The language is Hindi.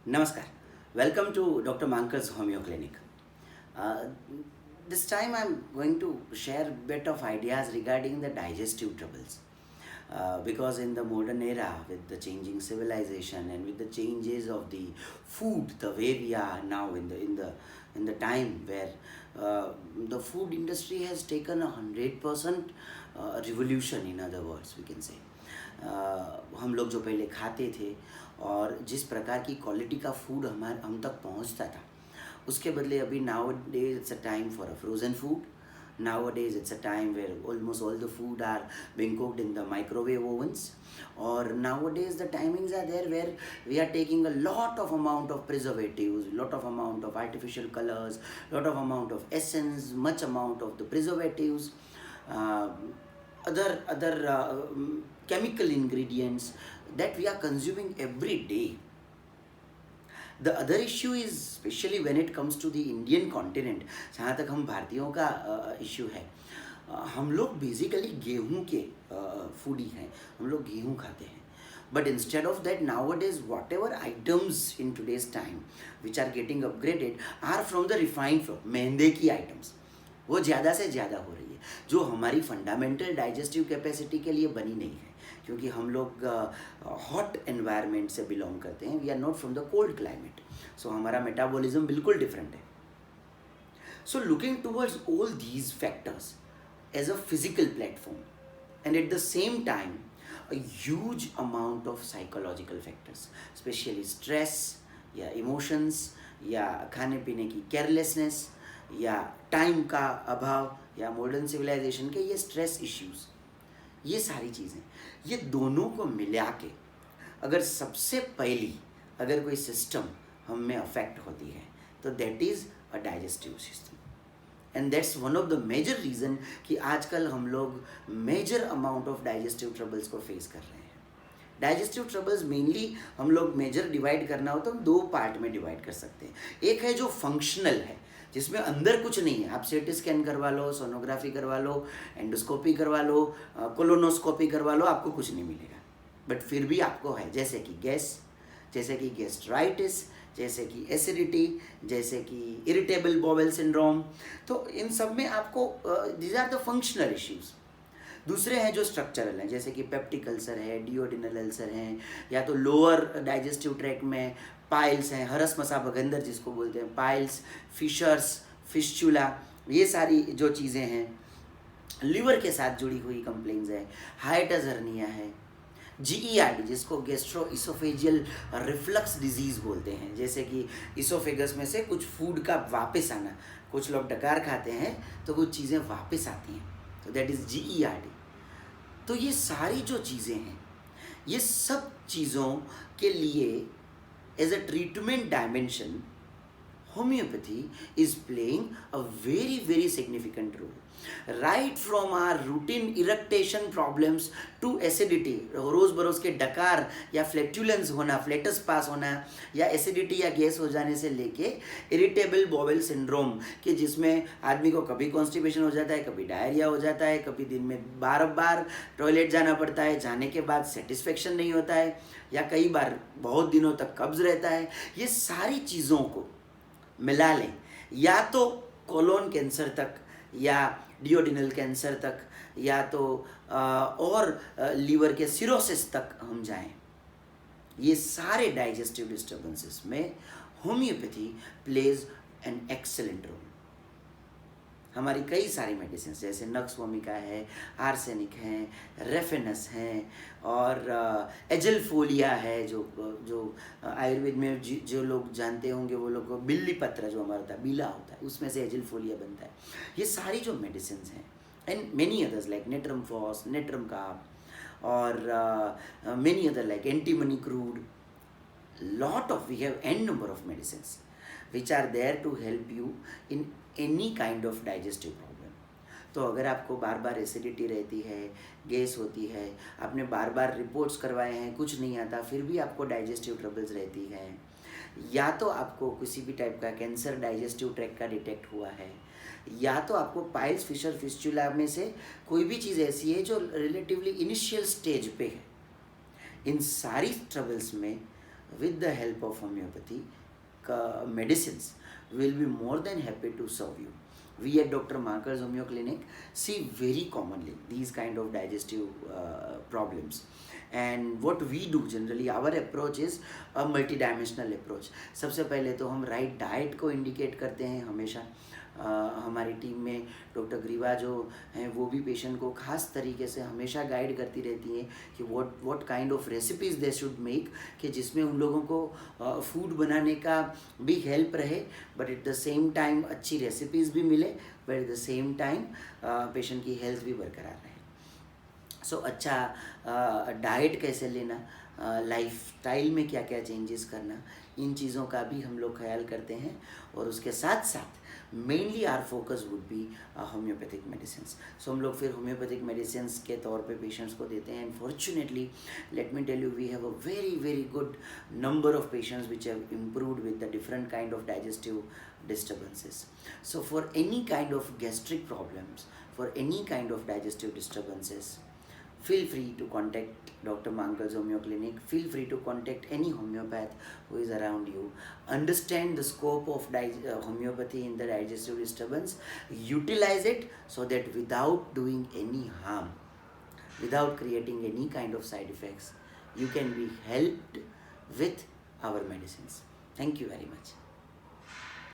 Namaskar. Welcome to Dr. Mankar's Homeo Clinic. Uh, this time I'm going to share a bit of ideas regarding the digestive troubles. Because in the modern era, with the changing civilization and with the changes of the food, the way we are now in the time where the food industry has taken 100% revolution, in other words, we can say. हम लोग जो पहले खाते थे और जिस प्रकार की क्वालिटी का फूड हम तक पहुंचता था, उसके बदले अभी now days it's a time for a frozen food. Nowadays, it's a time where almost all the food are being cooked in the microwave ovens. Or nowadays, the timings are there where we are taking a lot of amount of preservatives, lot of amount of artificial colors, lot of amount of essence, much amount of the preservatives, uh, other chemical ingredients that we are consuming every day. The other issue is especially when it comes to the Indian continent. जहाँ तक हम भारतीयों का इश्यू है, हम लोग बेसिकली गेहूं के फूडी हैं. हम लोग गेहूं खाते हैं. But instead of that, nowadays whatever items in today's time which are getting upgraded are from the refined flour, मैदे की items. वो ज़्यादा से ज़्यादा हो रही है, जो हमारी फंडामेंटल डाइजेस्टिव कैपेसिटी के लिए बनी नहीं है, क्योंकि हम लोग हॉट एनवायरनमेंट से बिलोंग करते हैं. We are not from the cold climate, so हमारा मेटाबॉलिज्म बिल्कुल डिफरेंट है. So looking towards all these factors as a physical platform and at the same time a huge amount of psychological factors, especially stress या emotions या खाने पीने की केयरलेसनेस या टाइम का अभाव या मॉडर्न सिविलाइजेशन के ये स्ट्रेस इश्यूज, ये सारी चीज़ें, ये दोनों को मिला के अगर सबसे पहली अगर कोई सिस्टम हम में अफेक्ट होती है तो that is a digestive system. And that's one of the major reason कि आजकल हम लोग major amount of digestive troubles को फेस कर रहे हैं. डाइजेस्टिव ट्रबल्स मेनली हम लोग मेजर डिवाइड करना हो तो हम दो पार्ट में डिवाइड कर सकते हैं. एक है जो फंक्शनल है, जिसमें अंदर कुछ नहीं है. आप सीटी स्कैन करवा लो, सोनोग्राफी करवा लो, एंडोस्कोपी करवा लो, कोलोनोस्कोपी करवा लो, आपको कुछ नहीं मिलेगा. बट फिर भी आपको है, जैसे कि गैस, जैसे कि गैस्ट्राइटिस, जैसे कि एसिडिटी, जैसे कि इरिटेबल बॉवेल सिंड्रोम. तो इन सब में आपको these are the functional issues. दूसरे हैं जो स्ट्रक्चरल हैं, जैसे कि पेप्टिक अल्सर है, डिओडिनल अल्सर हैं, या तो लोअर डाइजेस्टिव ट्रैक में पाइल्स हैं, हरस मसा भगंदर जिसको बोलते हैं, पाइल्स, फिशर्स, फिस्चुला, ये सारी जो चीज़ें हैं. लिवर के साथ जुड़ी हुई कंप्लेंट्स है, हाइटस हर्निया है, GERD जिसको गैस्ट्रो इसोफेजियल रिफ्लक्स डिजीज़ बोलते हैं, जैसे कि इसोफेगस में से कुछ फूड का वापस आना. कुछ लोग डकार खाते हैं तो कुछ चीज़ें वापस आती हैं, तो दैट इज़ GERD. तो ये सारी जो चीज़ें हैं, ये सब चीज़ों के लिए as a treatment dimension homeopathy is playing a very significant role. Right from our routine eructation problems to acidity, रोज़ बरोज़ के डकार या फ्लैटुलेंस होना, फ्लैटस पास होना, या एसिडिटी या गैस हो जाने से लेके इरिटेबल बॉवेल सिंड्रोम के जिसमें आदमी को कभी कॉन्स्टिपेशन हो जाता है, कभी डायरिया हो जाता है, कभी दिन में बार बार टॉयलेट जाना पड़ता है, जाने के बाद सेटिस्फेक्शन नहीं होता है, या कई बार बहुत दिनों तक कब्ज़ रहता है. ये सारी चीज़ों को मिला लें, या तो कोलोन कैंसर तक, या डिओडिनल कैंसर तक, या तो और लीवर के सिरोसिस तक हम जाएं. ये सारे डाइजेस्टिव डिस्टर्बेंसेस में homeopathy plays an excellent role. हमारी कई सारी मेडिसिन जैसे नक्स वोमिका है, आर्सेनिक हैं, रेफेनस हैं, और एजलफोलिया है, जो आयुर्वेद में जो लोग जानते होंगे वो लोग को बिल्ली पत्र जो हमारा होता है, बीला होता है, उसमें से एजलफोलिया बनता है. ये सारी जो मेडिसिन हैं and many others like natrum phos, natrum काप, और many other like antimony crude, lot of we have n number of medicines which are there to help you in any kind of digestive problem. तो अगर आपको बार बार एसिडिटी रहती है, गैस होती है, आपने बार बार रिपोर्ट्स करवाए हैं, कुछ नहीं आता, फिर भी आपको डाइजेस्टिव ट्रबल्स रहती हैं, या तो आपको किसी भी टाइप का कैंसर डाइजेस्टिव ट्रैक का डिटेक्ट हुआ है, या तो आपको पाइल्स, फिशर, फिस्चुला में से कोई भी चीज़ ऐसी है जो रिलेटिवली इनिशियल स्टेज पे है. इन सारी ट्रबल्स में with the help of homeopathy medicines, will be more than happy to serve you. We at Dr. Marker's Homeo Clinic see very commonly these kind of digestive problems. And what we do generally, our approach is a multidimensional approach. सबसे पहले तो हम राइट डाइट को इंडिकेट करते हैं हमेशा। हमारी टीम में डॉक्टर ग्रीवा जो हैं वो भी पेशेंट को खास तरीके से हमेशा गाइड करती रहती हैं कि what kind of recipes they should make, कि जिसमें उन लोगों को फूड बनाने का भी हेल्प रहे, but at the same time अच्छी रेसिपीज़ भी मिले, but at the same time patient की हेल्थ भी बरकरार रहे। सो अच्छा डाइट कैसे लेना, लाइफ स्टाइल में क्या क्या चेंजेस करना, इन चीज़ों का भी हम लोग ख्याल करते हैं। और उसके साथ साथ mainly our focus would be homeopathic medicine. So हम लोग फिर होम्योपैथिक मेडिसिन के तौर पे पेशेंट्स को देते हैं। And fortunately let me tell you, we have a very very good number of patients which have improved with the different kind of digestive disturbances. So for any kind of gastric problems, for any kind of digestive disturbances, feel free to contact Dr. Mankal's Homeo Clinic. Feel free to contact any homeopath who is around you. Understand the scope of homeopathy in the digestive disturbance. Utilize it so that without doing any harm, without creating any kind of side effects, you can be helped with our medicines. Thank you very much.